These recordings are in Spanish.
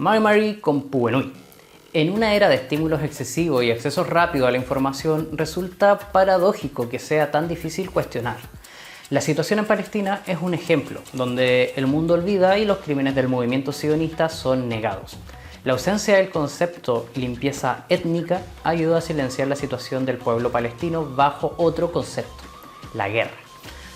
Mari Kompuenui. En una era de estímulos excesivos y acceso rápido a la información, resulta paradójico que sea tan difícil cuestionar. La situación en Palestina es un ejemplo, donde el mundo olvida y los crímenes del movimiento sionista son negados. La ausencia del concepto limpieza étnica ayuda a silenciar la situación del pueblo palestino bajo otro concepto, la guerra.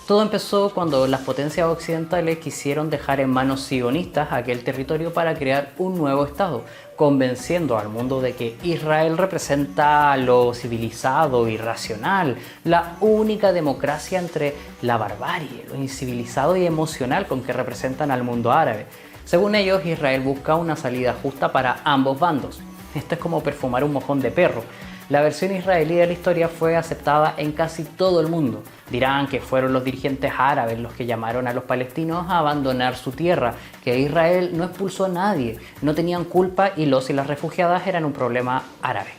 Todo empezó cuando las potencias occidentales quisieron dejar en manos sionistas aquel territorio para crear un nuevo Estado, convenciendo al mundo de que Israel representa lo civilizado y racional, la única democracia entre la barbarie, lo incivilizado y emocional con que representan al mundo árabe. Según ellos, Israel busca una salida justa para ambos bandos. Esto es como perfumar un mojón de perro. La versión israelí de la historia fue aceptada en casi todo el mundo. Dirán que fueron los dirigentes árabes los que llamaron a los palestinos a abandonar su tierra, que Israel no expulsó a nadie, no tenían culpa y los y las refugiadas eran un problema árabe.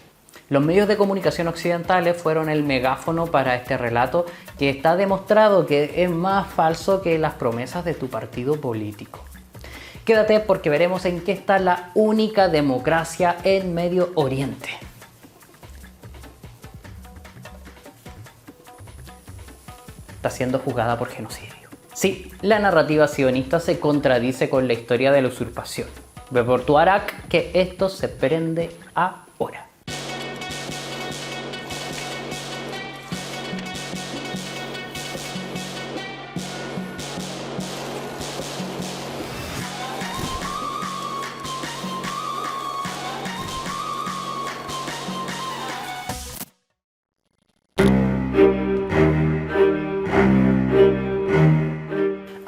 Los medios de comunicación occidentales fueron el megáfono para este relato que está demostrado que es más falso que las promesas de tu partido político. Quédate porque veremos en qué está la única democracia en Medio Oriente. Está siendo juzgada por genocidio. Sí, la narrativa sionista se contradice con la historia de la usurpación. Ve por tu Arak que esto se prende ahora.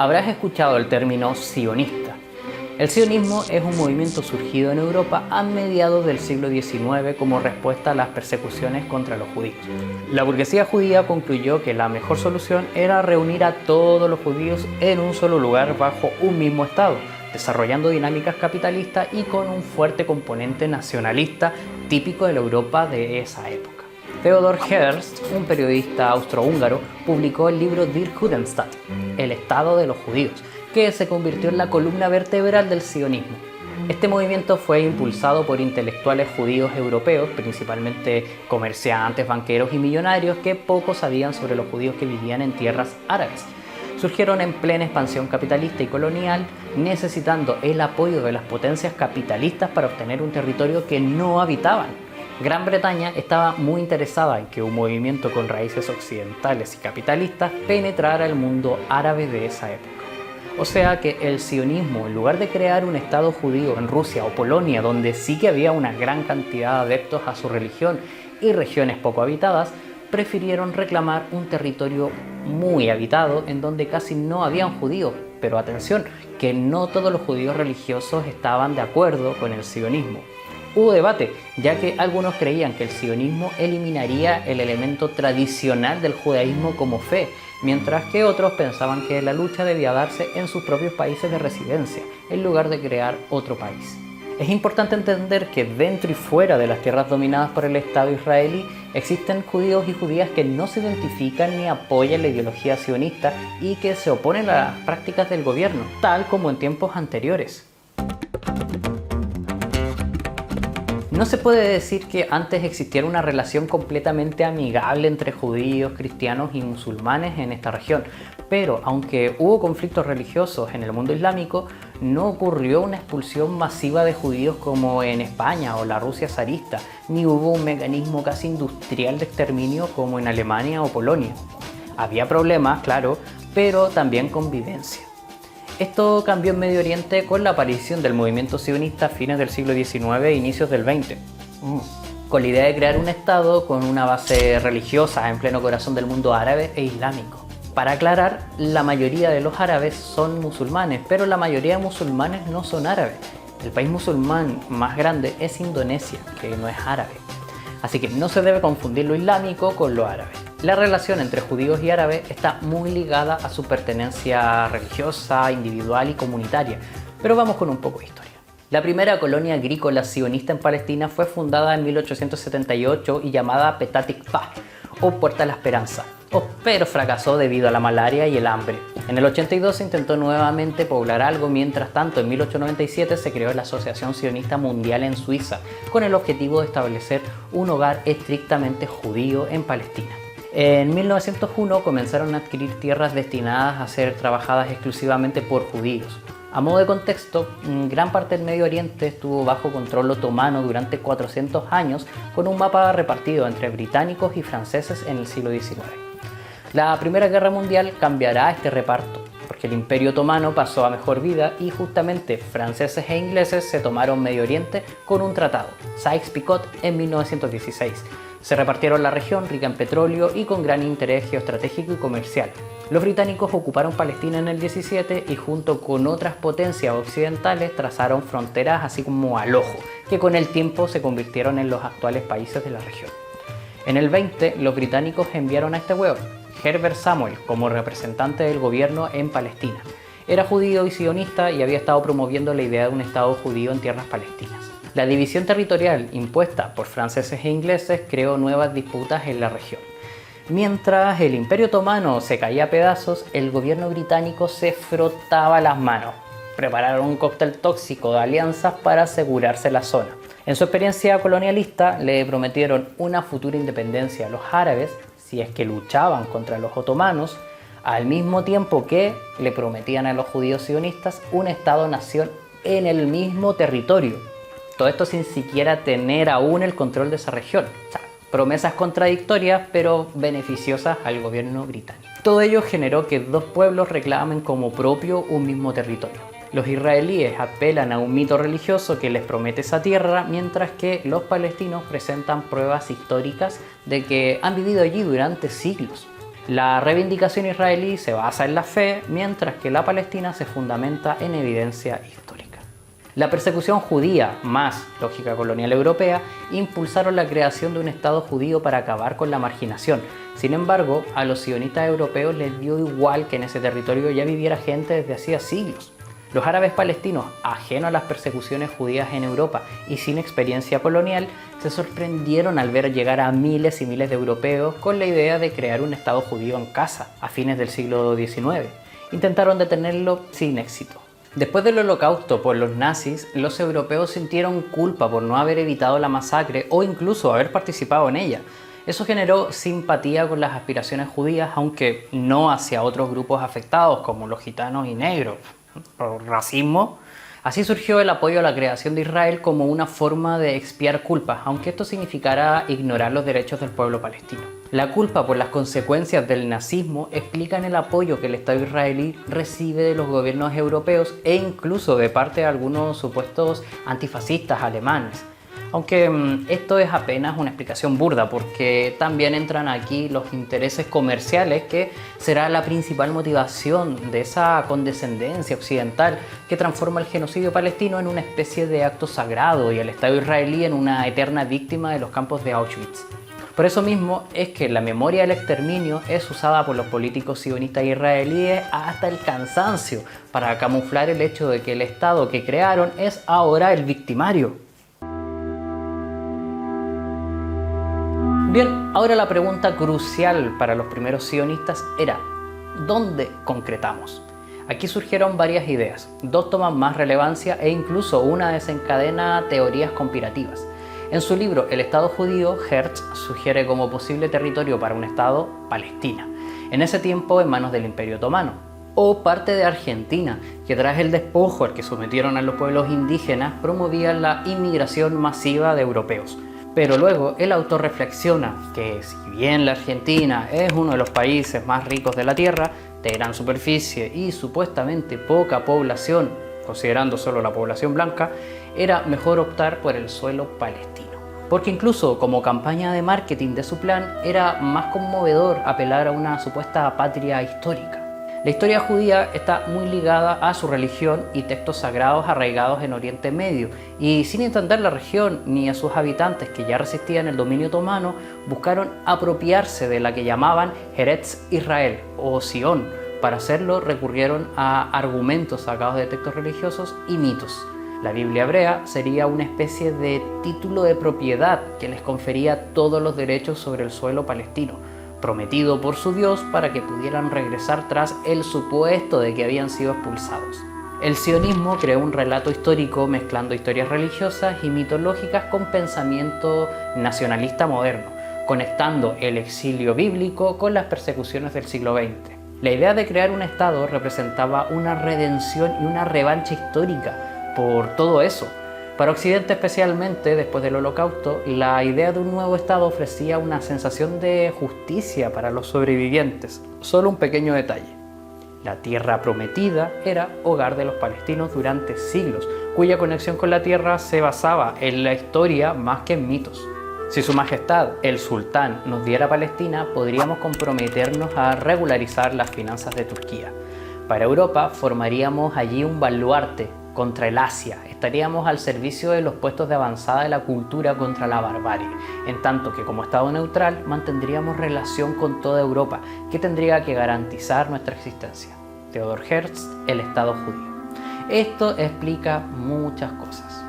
Habrás escuchado el término sionista. El sionismo es un movimiento surgido en Europa a mediados del siglo XIX como respuesta a las persecuciones contra los judíos. La burguesía judía concluyó que la mejor solución era reunir a todos los judíos en un solo lugar bajo un mismo Estado, desarrollando dinámicas capitalistas y con un fuerte componente nacionalista típico de la Europa de esa época. Theodor Herzl, un periodista austrohúngaro, publicó el libro Der Judenstaat, el Estado de los Judíos, que se convirtió en la columna vertebral del sionismo. Este movimiento fue impulsado por intelectuales judíos europeos, principalmente comerciantes, banqueros y millonarios que poco sabían sobre los judíos que vivían en tierras árabes. Surgieron en plena expansión capitalista y colonial, necesitando el apoyo de las potencias capitalistas para obtener un territorio que no habitaban. Gran Bretaña estaba muy interesada en que un movimiento con raíces occidentales y capitalistas penetrara el mundo árabe de esa época. O sea que el sionismo, en lugar de crear un Estado judío en Rusia o Polonia, donde sí que había una gran cantidad de adeptos a su religión y regiones poco habitadas, prefirieron reclamar un territorio muy habitado en donde casi no habían judíos. Pero atención, que no todos los judíos religiosos estaban de acuerdo con el sionismo. Hubo debate, ya que algunos creían que el sionismo eliminaría el elemento tradicional del judaísmo como fe, mientras que otros pensaban que la lucha debía darse en sus propios países de residencia, en lugar de crear otro país. Es importante entender que dentro y fuera de las tierras dominadas por el Estado israelí existen judíos y judías que no se identifican ni apoyan la ideología sionista y que se oponen a las prácticas del gobierno, tal como en tiempos anteriores. No se puede decir que antes existiera una relación completamente amigable entre judíos, cristianos y musulmanes en esta región, pero aunque hubo conflictos religiosos en el mundo islámico, no ocurrió una expulsión masiva de judíos como en España o la Rusia zarista, ni hubo un mecanismo casi industrial de exterminio como en Alemania o Polonia. Había problemas, claro, pero también convivencia. Esto cambió en Medio Oriente con la aparición del movimiento sionista a fines del siglo XIX e inicios del XX, con la idea de crear un Estado con una base religiosa en pleno corazón del mundo árabe e islámico. Para aclarar, la mayoría de los árabes son musulmanes, pero la mayoría de musulmanes no son árabes. El país musulmán más grande es Indonesia, que no es árabe. Así que no se debe confundir lo islámico con lo árabe. La relación entre judíos y árabes está muy ligada a su pertenencia religiosa, individual y comunitaria. Pero vamos con un poco de historia. La primera colonia agrícola sionista en Palestina fue fundada en 1878 y llamada Petah Tikva, o Puerta de la Esperanza, pero fracasó debido a la malaria y el hambre. En el 82 se intentó nuevamente poblar algo, mientras tanto en 1897 se creó la Asociación Sionista Mundial en Suiza, con el objetivo de establecer un hogar estrictamente judío en Palestina. En 1901 comenzaron a adquirir tierras destinadas a ser trabajadas exclusivamente por judíos. A modo de contexto, gran parte del Medio Oriente estuvo bajo control otomano durante 400 años, con un mapa repartido entre británicos y franceses en el siglo XIX. La Primera Guerra Mundial cambiará este reparto, porque el Imperio Otomano pasó a mejor vida y justamente franceses e ingleses se tomaron Medio Oriente con un tratado, Sykes-Picot, en 1916. Se repartieron la región rica en petróleo y con gran interés geoestratégico y comercial. Los británicos ocuparon Palestina en el 17 y junto con otras potencias occidentales trazaron fronteras así como al ojo, que con el tiempo se convirtieron en los actuales países de la región. En el 20, los británicos enviaron a este hueón, Herbert Samuel, como representante del gobierno en Palestina. Era judío y sionista y había estado promoviendo la idea de un Estado judío en tierras palestinas. La división territorial impuesta por franceses e ingleses creó nuevas disputas en la región. Mientras el Imperio Otomano se caía a pedazos, el gobierno británico se frotaba las manos. Prepararon un cóctel tóxico de alianzas para asegurarse la zona. En su experiencia colonialista le prometieron una futura independencia a los árabes si es que luchaban contra los otomanos, al mismo tiempo que le prometían a los judíos sionistas un Estado-nación en el mismo territorio. Todo esto sin siquiera tener aún el control de esa región. O sea, promesas contradictorias, pero beneficiosas al gobierno británico. Todo ello generó que dos pueblos reclamen como propio un mismo territorio. Los israelíes apelan a un mito religioso que les promete esa tierra, mientras que los palestinos presentan pruebas históricas de que han vivido allí durante siglos. La reivindicación israelí se basa en la fe, mientras que la palestina se fundamenta en evidencia histórica. La persecución judía, más lógica colonial europea, impulsaron la creación de un Estado judío para acabar con la marginación. Sin embargo, a los sionistas europeos les dio igual que en ese territorio ya viviera gente desde hacía siglos. Los árabes palestinos, ajenos a las persecuciones judías en Europa y sin experiencia colonial, se sorprendieron al ver llegar a miles y miles de europeos con la idea de crear un Estado judío en casa a fines del siglo XIX. Intentaron detenerlo sin éxito. Después del Holocausto por los nazis, los europeos sintieron culpa por no haber evitado la masacre o incluso haber participado en ella. Eso generó simpatía con las aspiraciones judías, aunque no hacia otros grupos afectados como los gitanos y negros, por racismo. Así surgió el apoyo a la creación de Israel como una forma de expiar culpas, aunque esto significara ignorar los derechos del pueblo palestino. La culpa por las consecuencias del nazismo explican el apoyo que el Estado israelí recibe de los gobiernos europeos e incluso de parte de algunos supuestos antifascistas alemanes. Aunque esto es apenas una explicación burda, porque también entran aquí los intereses comerciales, que será la principal motivación de esa condescendencia occidental que transforma el genocidio palestino en una especie de acto sagrado y al Estado israelí en una eterna víctima de los campos de Auschwitz. Por eso mismo es que la memoria del exterminio es usada por los políticos sionistas israelíes hasta el cansancio para camuflar el hecho de que el Estado que crearon es ahora el victimario. Bien, ahora la pregunta crucial para los primeros sionistas era: ¿dónde concretamos? Aquí surgieron varias ideas, dos toman más relevancia e incluso una desencadena teorías conspirativas. En su libro El Estado Judío, Hertz sugiere como posible territorio para un Estado Palestina, en ese tiempo en manos del Imperio Otomano, o parte de Argentina, que tras el despojo al que sometieron a los pueblos indígenas promovían la inmigración masiva de europeos. Pero luego el autor reflexiona que si bien la Argentina es uno de los países más ricos de la Tierra, de gran superficie y supuestamente poca población, considerando solo la población blanca, era mejor optar por el suelo palestino. Porque incluso como campaña de marketing de su plan, era más conmovedor apelar a una supuesta patria histórica. La historia judía está muy ligada a su religión y textos sagrados arraigados en Oriente Medio, y sin entender la región ni a sus habitantes que ya resistían el dominio otomano, buscaron apropiarse de la que llamaban Eretz Israel o Sion. Para hacerlo recurrieron a argumentos sacados de textos religiosos y mitos. La Biblia hebrea sería una especie de título de propiedad que les confería todos los derechos sobre el suelo palestino. prometido por su Dios para que pudieran regresar tras el supuesto de que habían sido expulsados. El sionismo creó un relato histórico mezclando historias religiosas y mitológicas con pensamiento nacionalista moderno, conectando el exilio bíblico con las persecuciones del siglo XX. La idea de crear un Estado representaba una redención y una revancha histórica por todo eso. Para Occidente, especialmente después del Holocausto, la idea de un nuevo Estado ofrecía una sensación de justicia para los sobrevivientes. Solo un pequeño detalle: la tierra prometida era hogar de los palestinos durante siglos, cuya conexión con la tierra se basaba en la historia más que en mitos. Si Su Majestad, el Sultán, nos diera Palestina, podríamos comprometernos a regularizar las finanzas de Turquía. Para Europa, formaríamos allí un baluarte contra el Asia. Estaríamos al servicio de los puestos de avanzada de la cultura contra la barbarie, en tanto que como Estado neutral mantendríamos relación con toda Europa, que tendría que garantizar nuestra existencia. Theodor Herzl, El Estado Judío. Esto explica muchas cosas.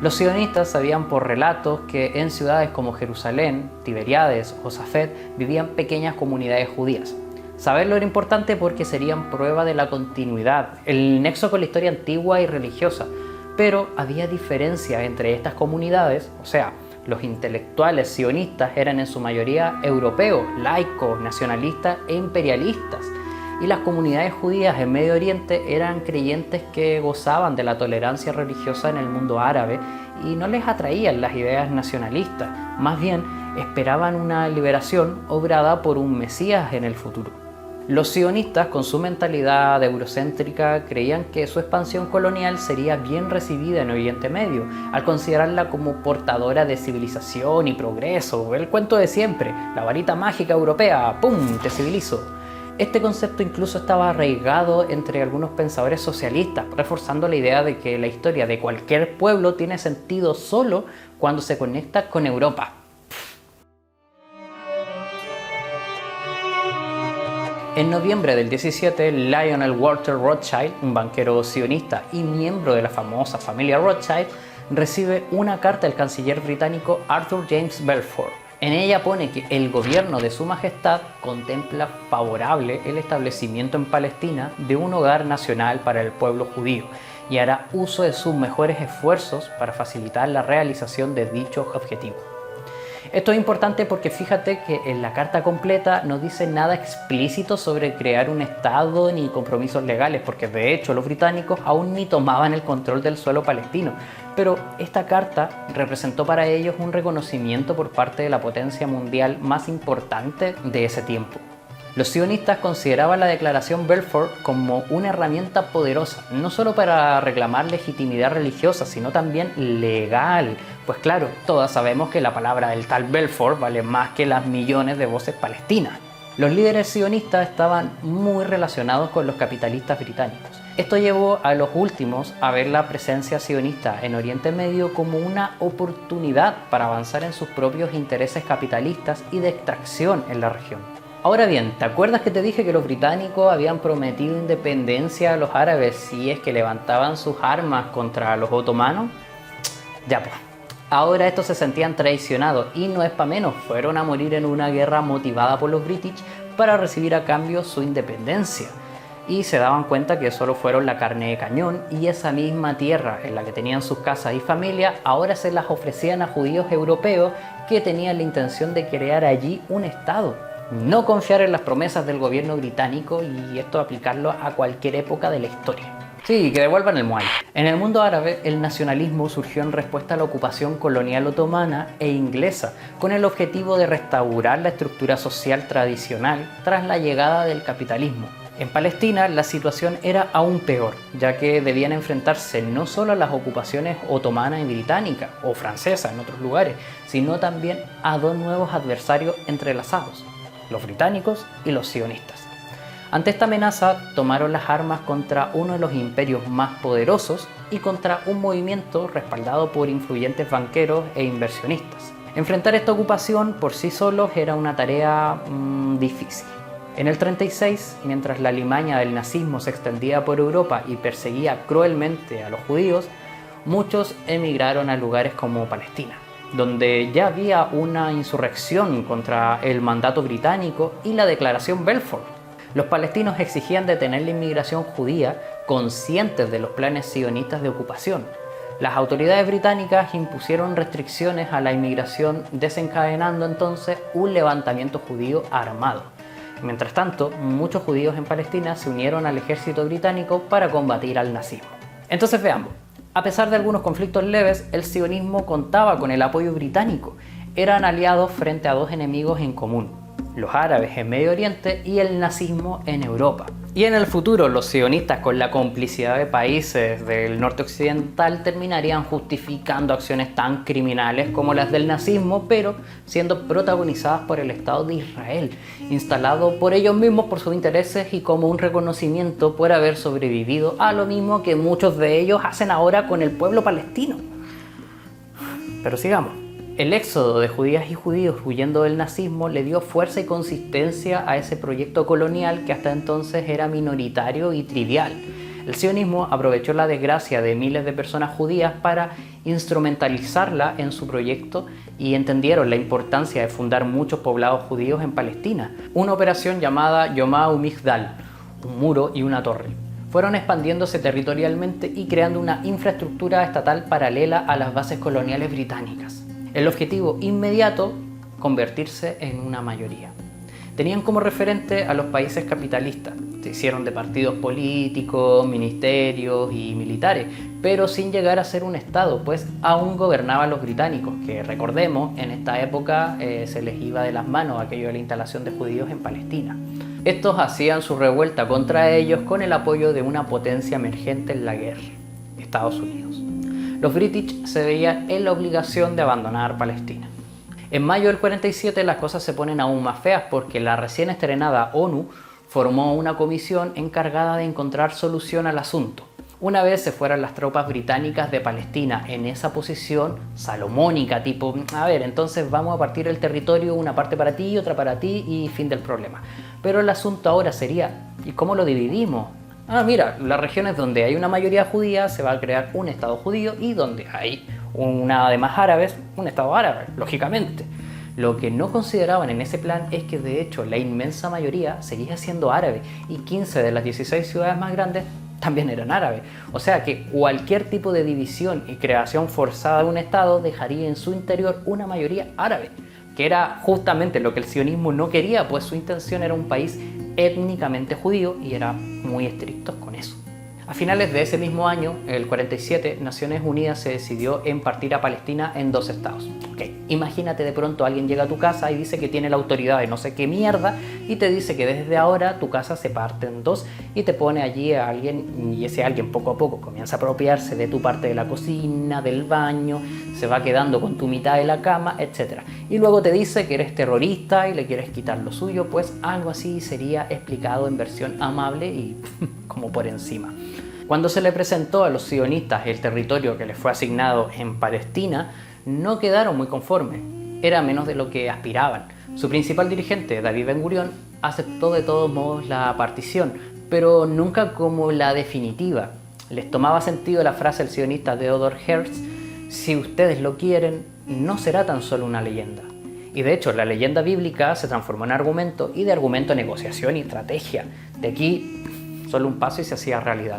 Los sionistas sabían por relatos que en ciudades como Jerusalén, Tiberíades o Safed vivían pequeñas comunidades judías. Saberlo era importante porque serían prueba de la continuidad, el nexo con la historia antigua y religiosa. Pero había diferencia entre estas comunidades, o sea, los intelectuales sionistas eran en su mayoría europeos, laicos, nacionalistas e imperialistas. Y las comunidades judías en Medio Oriente eran creyentes que gozaban de la tolerancia religiosa en el mundo árabe y no les atraían las ideas nacionalistas, más bien esperaban una liberación obrada por un Mesías en el futuro. Los sionistas, con su mentalidad eurocéntrica, creían que su expansión colonial sería bien recibida en Oriente Medio, al considerarla como portadora de civilización y progreso. El cuento de siempre: la varita mágica europea, ¡pum!, te civilizo. Este concepto incluso estaba arraigado entre algunos pensadores socialistas, reforzando la idea de que la historia de cualquier pueblo tiene sentido solo cuando se conecta con Europa. En noviembre del 17, Lionel Walter Rothschild, un banquero sionista y miembro de la famosa familia Rothschild, recibe una carta del canciller británico Arthur James Balfour. En ella pone que el gobierno de Su Majestad contempla favorable el establecimiento en Palestina de un hogar nacional para el pueblo judío y hará uso de sus mejores esfuerzos para facilitar la realización de dichos objetivos. Esto es importante porque fíjate que en la carta completa no dice nada explícito sobre crear un Estado ni compromisos legales, porque de hecho los británicos aún ni tomaban el control del suelo palestino. Pero esta carta representó para ellos un reconocimiento por parte de la potencia mundial más importante de ese tiempo. Los sionistas consideraban la declaración Balfour como una herramienta poderosa, no solo para reclamar legitimidad religiosa, sino también legal. Pues claro, todas sabemos que la palabra del tal Balfour vale más que las millones de voces palestinas. Los líderes sionistas estaban muy relacionados con los capitalistas británicos. Esto llevó a los últimos a ver la presencia sionista en Oriente Medio como una oportunidad para avanzar en sus propios intereses capitalistas y de extracción en la región. Ahora bien, ¿te acuerdas que te dije que los británicos habían prometido independencia a los árabes si es que levantaban sus armas contra los otomanos? Ya pues, ahora estos se sentían traicionados y no es para menos, fueron a morir en una guerra motivada por los British para recibir a cambio su independencia. Y se daban cuenta que solo fueron la carne de cañón y esa misma tierra en la que tenían sus casas y familias ahora se las ofrecían a judíos europeos que tenían la intención de crear allí un Estado. No confiar en las promesas del gobierno británico y esto aplicarlo a cualquier época de la historia. Sí, que devuelvan el mual. En el mundo árabe, el nacionalismo surgió en respuesta a la ocupación colonial otomana e inglesa, con el objetivo de restaurar la estructura social tradicional tras la llegada del capitalismo. En Palestina la situación era aún peor, ya que debían enfrentarse no solo a las ocupaciones otomana y británica, o francesa en otros lugares, sino también a dos nuevos adversarios entrelazados: los británicos y los sionistas. Ante esta amenaza, tomaron las armas contra uno de los imperios más poderosos y contra un movimiento respaldado por influyentes banqueros e inversionistas. Enfrentar esta ocupación por sí solos era una tarea difícil. En el 36, mientras la alimaña del nazismo se extendía por Europa y perseguía cruelmente a los judíos, muchos emigraron a lugares como Palestina. donde ya había una insurrección contra el mandato británico y la Declaración Balfour. Los palestinos exigían detener la inmigración judía, conscientes de los planes sionistas de ocupación. Las autoridades británicas impusieron restricciones a la inmigración, desencadenando entonces un levantamiento judío armado. Mientras tanto, muchos judíos en Palestina se unieron al ejército británico para combatir al nazismo. Entonces veamos, a pesar de algunos conflictos leves, el sionismo contaba con el apoyo británico. Eran aliados frente a dos enemigos en común: los árabes en Medio Oriente y el nazismo en Europa. Y en el futuro los sionistas, con la complicidad de países del norte occidental, terminarían justificando acciones tan criminales como las del nazismo, pero siendo protagonizadas por el Estado de Israel, instalado por ellos mismos por sus intereses y como un reconocimiento por haber sobrevivido a lo mismo que muchos de ellos hacen ahora con el pueblo palestino. Pero sigamos. El éxodo de judías y judíos huyendo del nazismo le dio fuerza y consistencia a ese proyecto colonial que hasta entonces era minoritario y trivial. El sionismo aprovechó la desgracia de miles de personas judías para instrumentalizarla en su proyecto y entendieron la importancia de fundar muchos poblados judíos en Palestina. Una operación llamada Yomá Umigdal, un muro y una torre. Fueron expandiéndose territorialmente y creando una infraestructura estatal paralela a las bases coloniales británicas. El objetivo inmediato, convertirse en una mayoría. Tenían como referente a los países capitalistas. Se hicieron de partidos políticos, ministerios y militares, pero sin llegar a ser un estado, pues aún gobernaban los británicos, que recordemos, en esta época se les iba de las manos aquello de la instalación de judíos en Palestina. Estos hacían su revuelta contra ellos con el apoyo de una potencia emergente en la guerra, Estados Unidos. Los British se veían en la obligación de abandonar Palestina. En mayo del 47 las cosas se ponen aún más feas porque la recién estrenada ONU formó una comisión encargada de encontrar solución al asunto. Una vez se fueran las tropas británicas de Palestina en esa posición salomónica, tipo, entonces vamos a partir el territorio, una parte para ti, otra para ti y fin del problema. Pero el asunto ahora sería, ¿y cómo lo dividimos? Mira, las regiones donde hay una mayoría judía se va a crear un estado judío y donde hay además árabes, un estado árabe, lógicamente. Lo que no consideraban en ese plan es que de hecho la inmensa mayoría seguía siendo árabe y 15 de las 16 ciudades más grandes también eran árabes. O sea que cualquier tipo de división y creación forzada de un estado dejaría en su interior una mayoría árabe, que era justamente lo que el sionismo no quería, pues su intención era un país étnicamente judío y era muy estrictos con eso. A finales de ese mismo año, el 47, Naciones Unidas se decidió en partir a Palestina en dos estados. Imagínate de pronto alguien llega a tu casa y dice que tiene la autoridad de no sé qué mierda y te dice que desde ahora tu casa se parte en dos y te pone allí a alguien y ese alguien poco a poco comienza a apropiarse de tu parte de la cocina, del baño, se va quedando con tu mitad de la cama, etc. Y luego te dice que eres terrorista y le quieres quitar lo suyo, pues algo así sería explicado en versión amable y como por encima. Cuando se le presentó a los sionistas el territorio que les fue asignado en Palestina, no quedaron muy conformes. Era menos de lo que aspiraban. Su principal dirigente, David Ben Gurión, aceptó de todos modos la partición, pero nunca como la definitiva. Les tomaba sentido la frase del sionista Theodor Herzl: si ustedes lo quieren, no será tan solo una leyenda. Y de hecho, la leyenda bíblica se transformó en argumento y de argumento en negociación y estrategia. De aquí, solo un paso y se hacía realidad.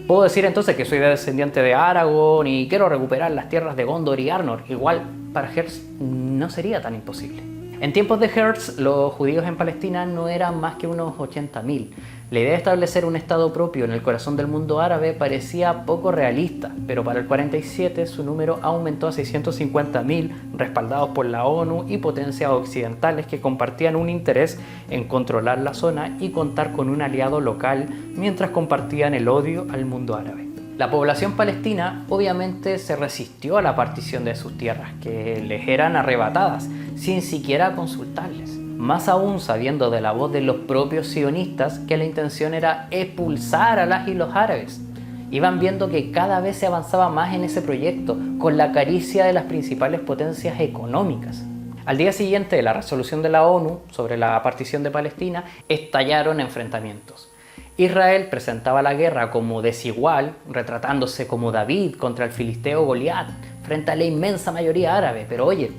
Puedo decir entonces que soy descendiente de Aragorn y quiero recuperar las tierras de Gondor y Arnor. Igual, para Herzl no sería tan imposible. En tiempos de Herzl, los judíos en Palestina no eran más que unos 80.000. La idea de establecer un estado propio en el corazón del mundo árabe parecía poco realista, pero para el 47 su número aumentó a 650.000, respaldados por la ONU y potencias occidentales que compartían un interés en controlar la zona y contar con un aliado local mientras compartían el odio al mundo árabe. La población palestina obviamente se resistió a la partición de sus tierras, que les eran arrebatadas, sin siquiera consultarles. Más aún sabiendo de la voz de los propios sionistas que la intención era expulsar a las y los árabes. Iban viendo que cada vez se avanzaba más en ese proyecto, con la caricia de las principales potencias económicas. Al día siguiente de la resolución de la ONU sobre la partición de Palestina, estallaron enfrentamientos. Israel presentaba la guerra como desigual, retratándose como David contra el filisteo Goliat, frente a la inmensa mayoría árabe. Pero oye,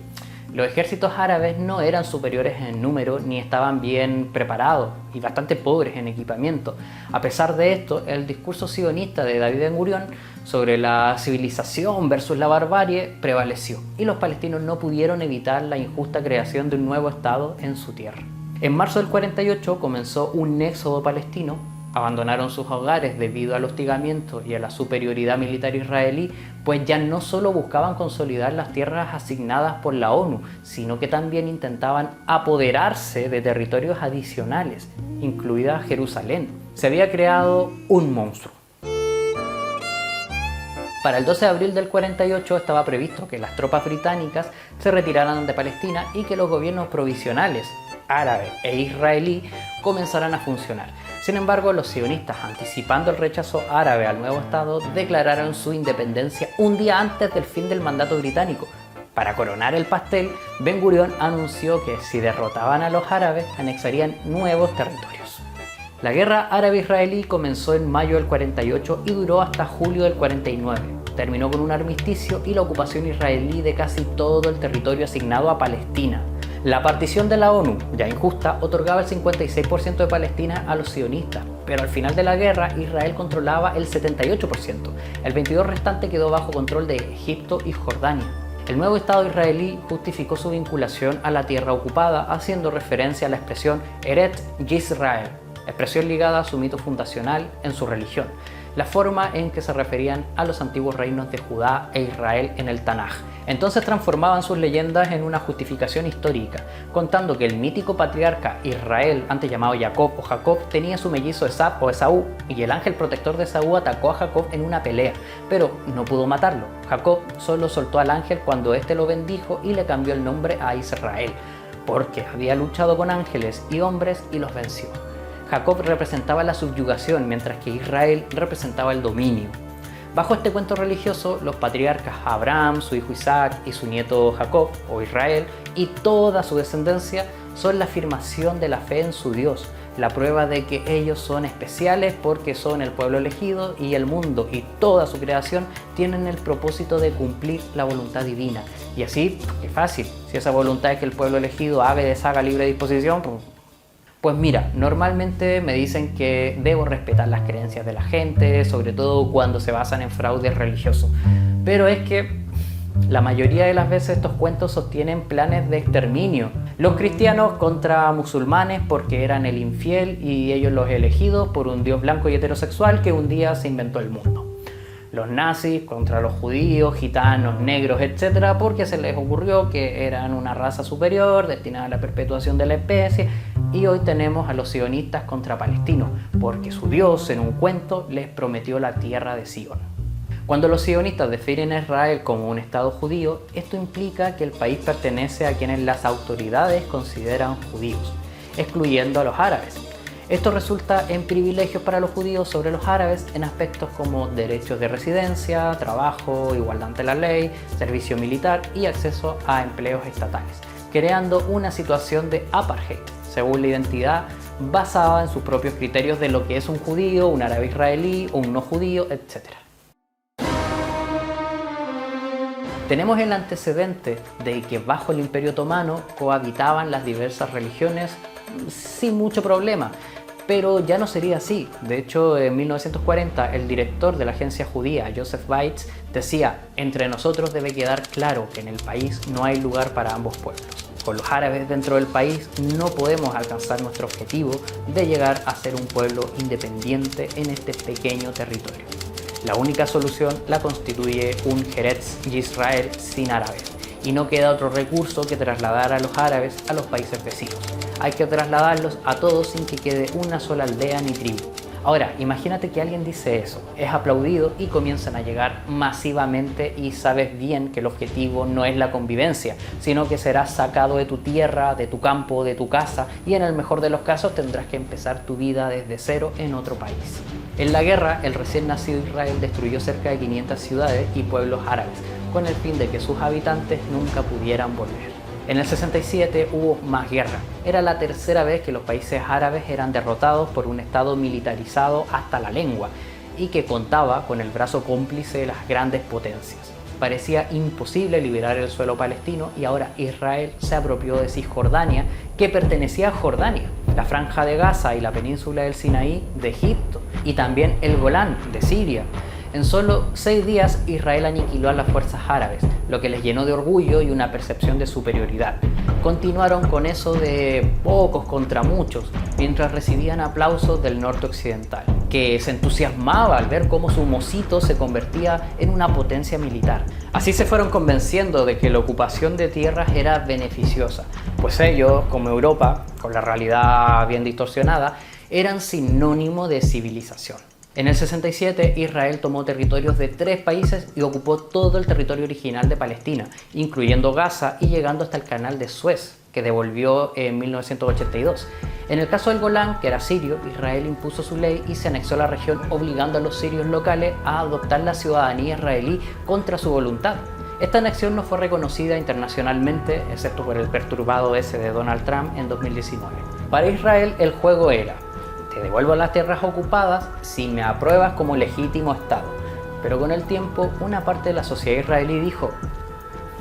los ejércitos árabes no eran superiores en número ni estaban bien preparados y bastante pobres en equipamiento. A pesar de esto, el discurso sionista de David Ben Gurión sobre la civilización versus la barbarie prevaleció y los palestinos no pudieron evitar la injusta creación de un nuevo estado en su tierra. En marzo del 48 comenzó un éxodo palestino. Abandonaron sus hogares debido al hostigamiento y a la superioridad militar israelí, pues ya no solo buscaban consolidar las tierras asignadas por la ONU, sino que también intentaban apoderarse de territorios adicionales, incluida Jerusalén. Se había creado un monstruo. Para el 12 de abril del 48 estaba previsto que las tropas británicas se retiraran de Palestina y que los gobiernos provisionales árabe e israelí comenzaran a funcionar. Sin embargo, los sionistas, anticipando el rechazo árabe al nuevo Estado, declararon su independencia un día antes del fin del mandato británico. Para coronar el pastel, Ben Gurión anunció que si derrotaban a los árabes, anexarían nuevos territorios. La guerra árabe-israelí comenzó en mayo del 48 y duró hasta julio del 49. Terminó con un armisticio y la ocupación israelí de casi todo el territorio asignado a Palestina. La partición de la ONU, ya injusta, otorgaba el 56% de Palestina a los sionistas, pero al final de la guerra Israel controlaba el 78%. El 22% restante quedó bajo control de Egipto y Jordania. El nuevo Estado israelí justificó su vinculación a la tierra ocupada haciendo referencia a la expresión Eretz Yisrael, expresión ligada a su mito fundacional en su religión, la forma en que se referían a los antiguos reinos de Judá e Israel en el Tanaj. Entonces transformaban sus leyendas en una justificación histórica, contando que el mítico patriarca Israel, antes llamado Jacob o Jacob, tenía su mellizo Esab o Esaú, y el ángel protector de Esaú atacó a Jacob en una pelea, pero no pudo matarlo. Jacob solo soltó al ángel cuando éste lo bendijo y le cambió el nombre a Israel, porque había luchado con ángeles y hombres y los venció. Jacob representaba la subyugación, mientras que Israel representaba el dominio. Bajo este cuento religioso, los patriarcas Abraham, su hijo Isaac y su nieto Jacob, o Israel, y toda su descendencia son la afirmación de la fe en su Dios, la prueba de que ellos son especiales porque son el pueblo elegido y el mundo y toda su creación tienen el propósito de cumplir la voluntad divina. Y así, qué fácil, si esa voluntad es que el pueblo elegido haga y deshaga libre disposición, pues mira, normalmente me dicen que debo respetar las creencias de la gente, sobre todo cuando se basan en fraudes religiosos. Pero es que la mayoría de las veces estos cuentos sostienen planes de exterminio. Los cristianos contra musulmanes porque eran el infiel y ellos los elegidos por un dios blanco y heterosexual que un día se inventó el mundo. Los nazis contra los judíos, gitanos, negros, etc. porque se les ocurrió que eran una raza superior destinada a la perpetuación de la especie. Y hoy tenemos a los sionistas contra palestinos, porque su Dios en un cuento les prometió la tierra de Sion. Cuando los sionistas definen a Israel como un Estado judío, esto implica que el país pertenece a quienes las autoridades consideran judíos, excluyendo a los árabes. Esto resulta en privilegios para los judíos sobre los árabes en aspectos como derechos de residencia, trabajo, igualdad ante la ley, servicio militar y acceso a empleos estatales, creando una situación de apartheid, según la identidad basada en sus propios criterios de lo que es un judío, un árabe israelí, un no judío, etc. Tenemos el antecedente de que bajo el Imperio Otomano cohabitaban las diversas religiones sin mucho problema, pero ya no sería así. De hecho, en 1940 el director de la agencia judía, Joseph Weitz, decía: entre nosotros debe quedar claro que en el país no hay lugar para ambos pueblos. Con los árabes dentro del país no podemos alcanzar nuestro objetivo de llegar a ser un pueblo independiente en este pequeño territorio. La única solución la constituye un Eretz Yisrael sin árabes, y no queda otro recurso que trasladar a los árabes a los países vecinos. Hay que trasladarlos a todos sin que quede una sola aldea ni tribu. Ahora, imagínate que alguien dice eso, es aplaudido y comienzan a llegar masivamente y sabes bien que el objetivo no es la convivencia, sino que serás sacado de tu tierra, de tu campo, de tu casa y en el mejor de los casos tendrás que empezar tu vida desde cero en otro país. En la guerra, el recién nacido Israel destruyó cerca de 500 ciudades y pueblos árabes, con el fin de que sus habitantes nunca pudieran volver. En el 67 hubo más guerra. Era la tercera vez que los países árabes eran derrotados por un Estado militarizado hasta la lengua y que contaba con el brazo cómplice de las grandes potencias. Parecía imposible liberar el suelo palestino y ahora Israel se apropió de Cisjordania, que pertenecía a Jordania, la Franja de Gaza y la península del Sinaí de Egipto, y también el Golán de Siria. En solo 6 días Israel aniquiló a las fuerzas árabes, lo que les llenó de orgullo y una percepción de superioridad. Continuaron con eso de pocos contra muchos, mientras recibían aplausos del norte occidental, que se entusiasmaba al ver cómo su mocito se convertía en una potencia militar. Así se fueron convenciendo de que la ocupación de tierras era beneficiosa, pues ellos, como Europa, con la realidad bien distorsionada, eran sinónimo de civilización. En el 67, Israel tomó territorios de 3 países y ocupó todo el territorio original de Palestina, incluyendo Gaza y llegando hasta el canal de Suez, que devolvió en 1982. En el caso del Golán, que era sirio, Israel impuso su ley y se anexó la región, obligando a los sirios locales a adoptar la ciudadanía israelí contra su voluntad. Esta anexión no fue reconocida internacionalmente, excepto por el perturbado ese de Donald Trump en 2019. Para Israel, el juego era: te devuelvo las tierras ocupadas si me apruebas como legítimo Estado. Pero con el tiempo, una parte de la sociedad israelí dijo: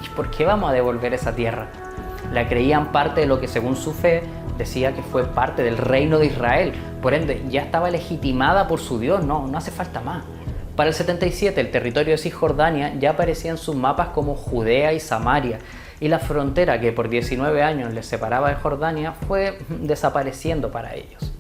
¿y por qué vamos a devolver esa tierra? La creían parte de lo que, según su fe, decía que fue parte del reino de Israel. Por ende, ya estaba legitimada por su Dios, no hace falta más. Para el 77, el territorio de Cisjordania ya aparecía en sus mapas como Judea y Samaria, y la frontera que por 19 años les separaba de Jordania fue desapareciendo para ellos.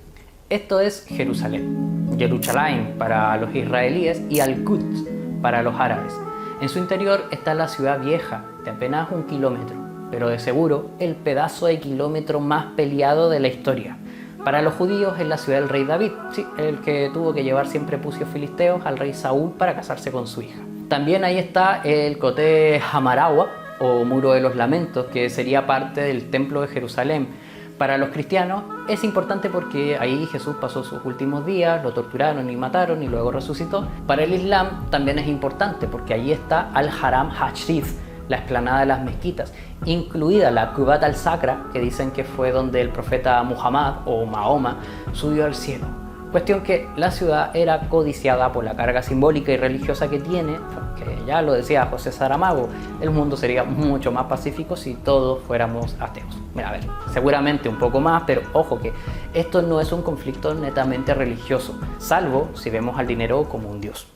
Esto es Jerusalén, Yerushalayim para los israelíes y Al-Quds para los árabes. En su interior está la ciudad vieja, de apenas 1 kilómetro, pero de seguro el pedazo de kilómetro más peleado de la historia. Para los judíos es la ciudad del rey David, sí, el que tuvo que llevar siempre pucios filisteos al rey Saúl para casarse con su hija. También ahí está el Coté Hamarawa, o Muro de los Lamentos, que sería parte del Templo de Jerusalén. Para los cristianos es importante porque ahí Jesús pasó sus últimos días, lo torturaron y mataron y luego resucitó. Para el Islam también es importante porque ahí está Al-Haram Hashif, la explanada de las mezquitas, incluida la Qubat al-Sakra, que dicen que fue donde el profeta Muhammad o Mahoma subió al cielo. Cuestión que la ciudad era codiciada por la carga simbólica y religiosa que tiene, porque ya lo decía José Saramago, el mundo sería mucho más pacífico si todos fuéramos ateos. Mira, a ver, seguramente un poco más, pero ojo que esto no es un conflicto netamente religioso, salvo si vemos al dinero como un dios.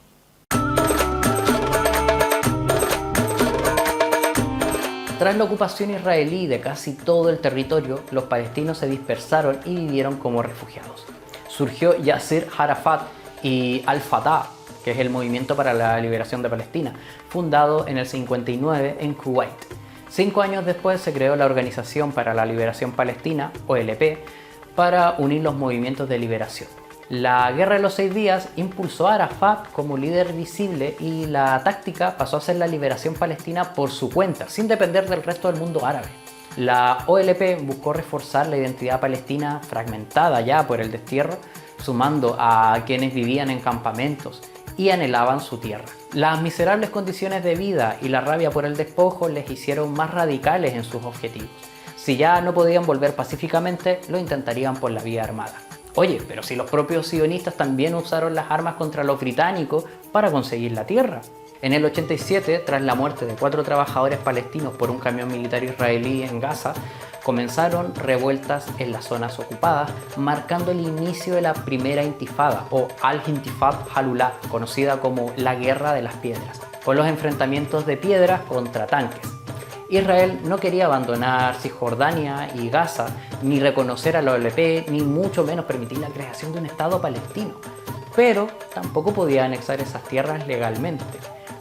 Tras la ocupación israelí de casi todo el territorio, los palestinos se dispersaron y vivieron como refugiados. Surgió Yasser Arafat y Al-Fatah, que es el Movimiento para la Liberación de Palestina, fundado en el 59 en Kuwait. 5 años después se creó la Organización para la Liberación Palestina, OLP, para unir los movimientos de liberación. La Guerra de los 6 días impulsó a Arafat como líder visible y la táctica pasó a ser la liberación palestina por su cuenta, sin depender del resto del mundo árabe. La OLP buscó reforzar la identidad palestina fragmentada ya por el destierro, sumando a quienes vivían en campamentos y anhelaban su tierra. Las miserables condiciones de vida y la rabia por el despojo les hicieron más radicales en sus objetivos. Si ya no podían volver pacíficamente, lo intentarían por la vía armada. Oye, pero si los propios sionistas también usaron las armas contra los británicos para conseguir la tierra. En el 87, tras la muerte de 4 trabajadores palestinos por un camión militar israelí en Gaza, comenzaron revueltas en las zonas ocupadas, marcando el inicio de la primera intifada, o Al-Intifad Halulá, conocida como la Guerra de las Piedras, con los enfrentamientos de piedras contra tanques. Israel no quería abandonar Cisjordania y Gaza, ni reconocer a la OLP, ni mucho menos permitir la creación de un Estado palestino, pero tampoco podía anexar esas tierras legalmente.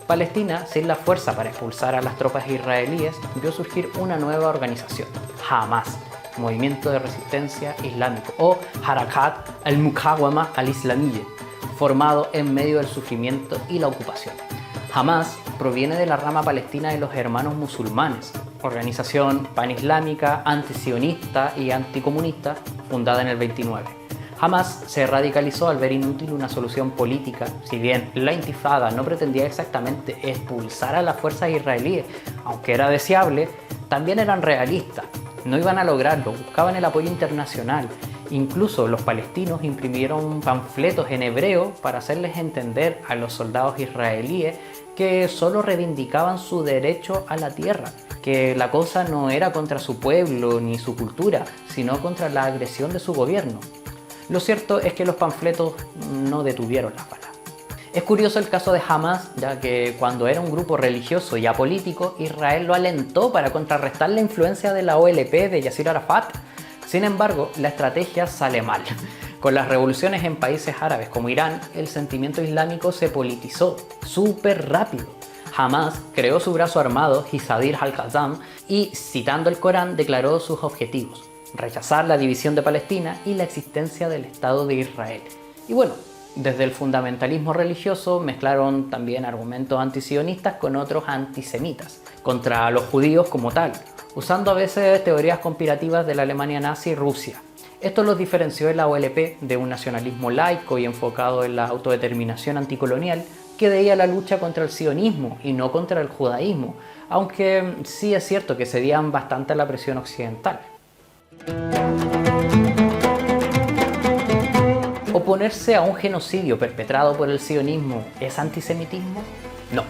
Palestina, sin la fuerza para expulsar a las tropas israelíes, vio surgir una nueva organización, Hamas, Movimiento de Resistencia Islámico, o Harakat al-Muqawama al-Islamiyya, formado en medio del sufrimiento y la ocupación. Hamas proviene de la rama palestina de los Hermanos Musulmanes, organización panislámica, antisionista y anticomunista, fundada en el 29. Hamas se radicalizó al ver inútil una solución política. Si bien la intifada no pretendía exactamente expulsar a las fuerzas israelíes, aunque era deseable, también eran realistas. No iban a lograrlo, buscaban el apoyo internacional. Incluso los palestinos imprimieron panfletos en hebreo para hacerles entender a los soldados israelíes que solo reivindicaban su derecho a la tierra, que la cosa no era contra su pueblo ni su cultura, sino contra la agresión de su gobierno. Lo cierto es que los panfletos no detuvieron las balas. Es curioso el caso de Hamas, ya que cuando era un grupo religioso y apolítico, Israel lo alentó para contrarrestar la influencia de la OLP de Yasser Arafat. Sin embargo, la estrategia sale mal. Con las revoluciones en países árabes como Irán, el sentimiento islámico se politizó súper rápido. Hamas creó su brazo armado, Hizadr al-Qassam, y citando el Corán declaró sus objetivos: rechazar la división de Palestina y la existencia del Estado de Israel. Y bueno, desde el fundamentalismo religioso mezclaron también argumentos antisionistas con otros antisemitas, contra los judíos como tal, usando a veces teorías conspirativas de la Alemania nazi y Rusia. Esto los diferenció en la OLP de un nacionalismo laico y enfocado en la autodeterminación anticolonial que veía la lucha contra el sionismo y no contra el judaísmo, aunque sí es cierto que cedían bastante a la presión occidental. ¿Oponerse a un genocidio perpetrado por el sionismo es antisemitismo? No.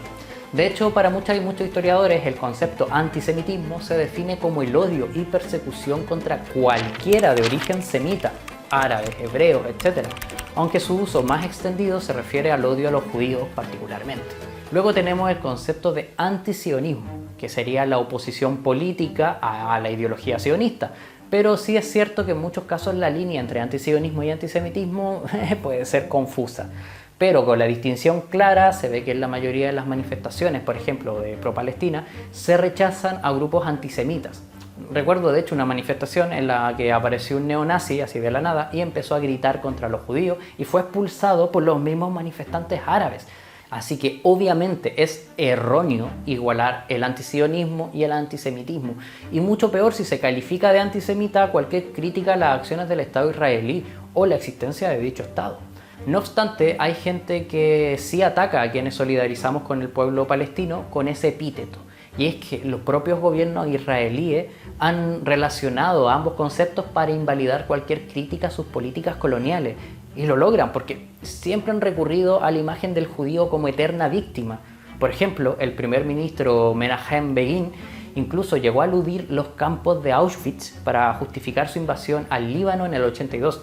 De hecho, para muchas y muchos historiadores, el concepto antisemitismo se define como el odio y persecución contra cualquiera de origen semita, árabes, hebreos, etc., aunque su uso más extendido se refiere al odio a los judíos particularmente. Luego tenemos el concepto de antisionismo, que sería la oposición política a la ideología sionista. Pero sí es cierto que en muchos casos la línea entre antisionismo y antisemitismo puede ser confusa. Pero con la distinción clara se ve que en la mayoría de las manifestaciones, por ejemplo de pro-Palestina, se rechazan a grupos antisemitas. Recuerdo de hecho una manifestación en la que apareció un neonazi así de la nada y empezó a gritar contra los judíos y fue expulsado por los mismos manifestantes árabes. Así que obviamente es erróneo igualar el antisionismo y el antisemitismo, y mucho peor si se califica de antisemita cualquier crítica a las acciones del Estado israelí o la existencia de dicho Estado. No obstante, hay gente que sí ataca a quienes solidarizamos con el pueblo palestino con ese epíteto, y es que los propios gobiernos israelíes han relacionado ambos conceptos para invalidar cualquier crítica a sus políticas coloniales. Y lo logran porque siempre han recurrido a la imagen del judío como eterna víctima. Por ejemplo, el primer ministro Menachem Begin incluso llegó a aludir los campos de Auschwitz para justificar su invasión al Líbano en el 82.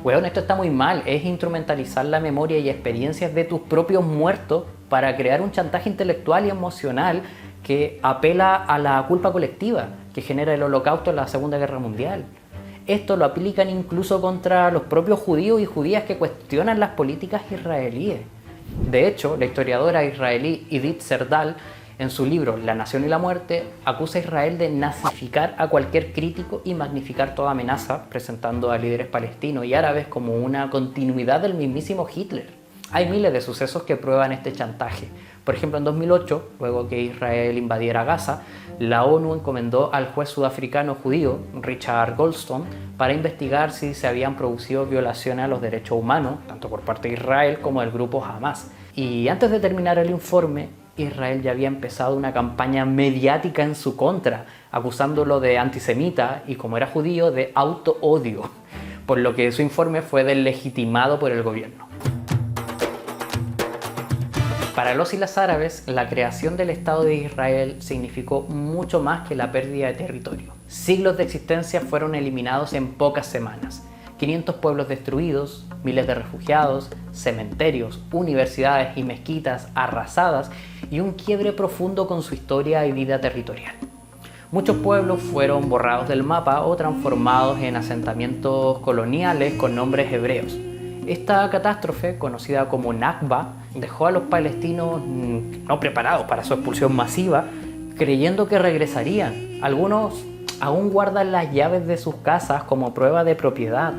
Weón, esto está muy mal, es instrumentalizar la memoria y experiencias de tus propios muertos para crear un chantaje intelectual y emocional que apela a la culpa colectiva que genera el Holocausto en la Segunda Guerra Mundial. Esto lo aplican incluso contra los propios judíos y judías que cuestionan las políticas israelíes. De hecho, la historiadora israelí Edith Serdal, en su libro La nación y la muerte, acusa a Israel de nazificar a cualquier crítico y magnificar toda amenaza, presentando a líderes palestinos y árabes como una continuidad del mismísimo Hitler. Hay miles de sucesos que prueban este chantaje. Por ejemplo, en 2008, luego que Israel invadiera Gaza, la ONU encomendó al juez sudafricano judío Richard Goldstone para investigar si se habían producido violaciones a los derechos humanos, tanto por parte de Israel como del grupo Hamas. Y antes de terminar el informe, Israel ya había empezado una campaña mediática en su contra, acusándolo de antisemita y, como era judío, de auto-odio, por lo que su informe fue deslegitimado por el gobierno. Para los y las árabes, la creación del Estado de Israel significó mucho más que la pérdida de territorio. Siglos de existencia fueron eliminados en pocas semanas. 500 pueblos destruidos, miles de refugiados, cementerios, universidades y mezquitas arrasadas y un quiebre profundo con su historia y vida territorial. Muchos pueblos fueron borrados del mapa o transformados en asentamientos coloniales con nombres hebreos. Esta catástrofe, conocida como Nakba, dejó a los palestinos no preparados para su expulsión masiva, creyendo que regresarían. Algunos aún guardan las llaves de sus casas como prueba de propiedad.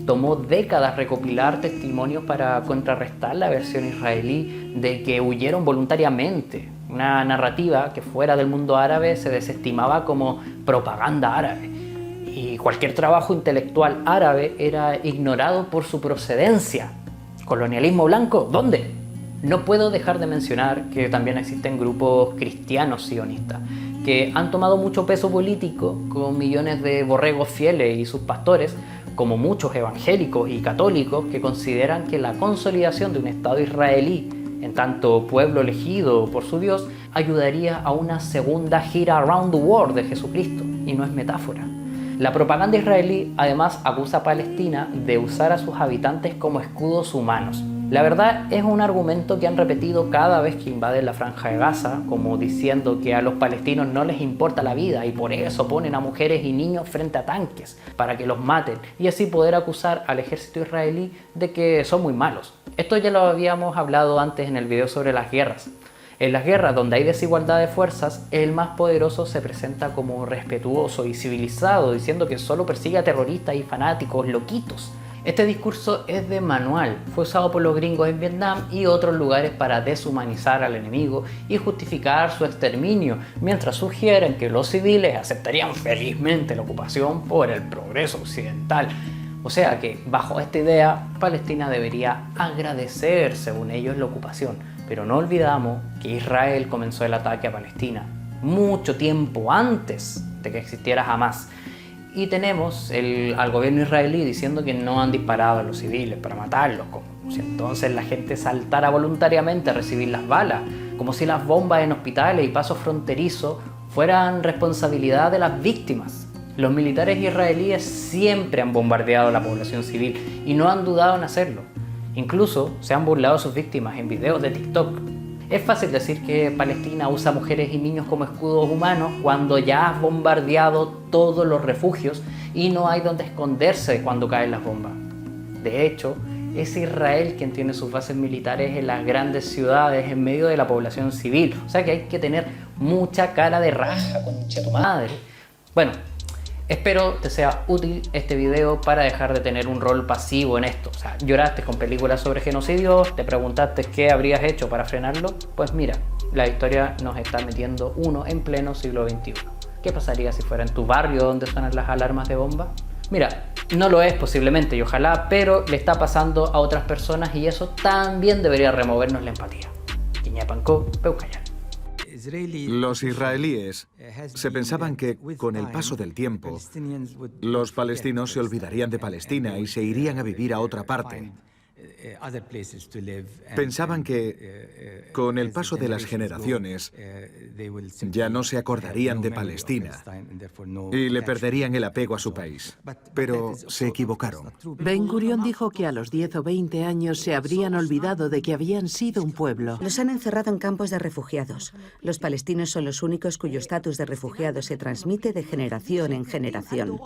Tomó décadas recopilar testimonios para contrarrestar la versión israelí de que huyeron voluntariamente, una narrativa que fuera del mundo árabe se desestimaba como propaganda árabe. Y cualquier trabajo intelectual árabe era ignorado por su procedencia. ¿Colonialismo blanco? ¿Dónde? No puedo dejar de mencionar que también existen grupos cristianos sionistas que han tomado mucho peso político con millones de borregos fieles y sus pastores, como muchos evangélicos y católicos que consideran que la consolidación de un Estado israelí en tanto pueblo elegido por su Dios, ayudaría a una segunda gira around the world de Jesucristo, y no es metáfora. La propaganda israelí además acusa a Palestina de usar a sus habitantes como escudos humanos. La verdad es un argumento que han repetido cada vez que invaden la Franja de Gaza, como diciendo que a los palestinos no les importa la vida y por eso ponen a mujeres y niños frente a tanques para que los maten y así poder acusar al ejército israelí de que son muy malos. Esto ya lo habíamos hablado antes en el video sobre las guerras. En las guerras donde hay desigualdad de fuerzas, el más poderoso se presenta como respetuoso y civilizado, diciendo que solo persigue a terroristas y fanáticos loquitos. Este discurso es de manual, fue usado por los gringos en Vietnam y otros lugares para deshumanizar al enemigo y justificar su exterminio, mientras sugieren que los civiles aceptarían felizmente la ocupación por el progreso occidental. O sea que, bajo esta idea, Palestina debería agradecer, según ellos, la ocupación. Pero no olvidamos que Israel comenzó el ataque a Palestina mucho tiempo antes de que existiera Hamas. Y tenemos al gobierno israelí diciendo que no han disparado a los civiles para matarlos, como si entonces la gente saltara voluntariamente a recibir las balas, como si las bombas en hospitales y pasos fronterizos fueran responsabilidad de las víctimas. Los militares israelíes siempre han bombardeado a la población civil y no han dudado en hacerlo. Incluso se han burlado a sus víctimas en videos de TikTok. Es fácil decir que Palestina usa mujeres y niños como escudos humanos cuando ya has bombardeado todos los refugios y no hay donde esconderse cuando caen las bombas. De hecho, es Israel quien tiene sus bases militares en las grandes ciudades en medio de la población civil. O sea que hay que tener mucha cara de raja, concha tu madre. Bueno, espero te sea útil este video para dejar de tener un rol pasivo en esto. O sea, lloraste con películas sobre genocidios, te preguntaste qué habrías hecho para frenarlo. Pues mira, la historia nos está metiendo uno en pleno siglo XXI. ¿Qué pasaría si fuera en tu barrio donde suenan las alarmas de bomba? Mira, no lo es posiblemente y ojalá, pero le está pasando a otras personas y eso también debería removernos la empatía. Quiñapanco, Peucayán. Los israelíes se pensaban que, con el paso del tiempo, los palestinos se olvidarían de Palestina y se irían a vivir a otra parte. Pensaban que, con el paso de las generaciones, ya no se acordarían de Palestina y le perderían el apego a su país. Pero se equivocaron. Ben Gurión dijo que a los 10 o 20 años se habrían olvidado de que habían sido un pueblo. Los han encerrado en campos de refugiados. Los palestinos son los únicos cuyo estatus de refugiados se transmite de generación en generación.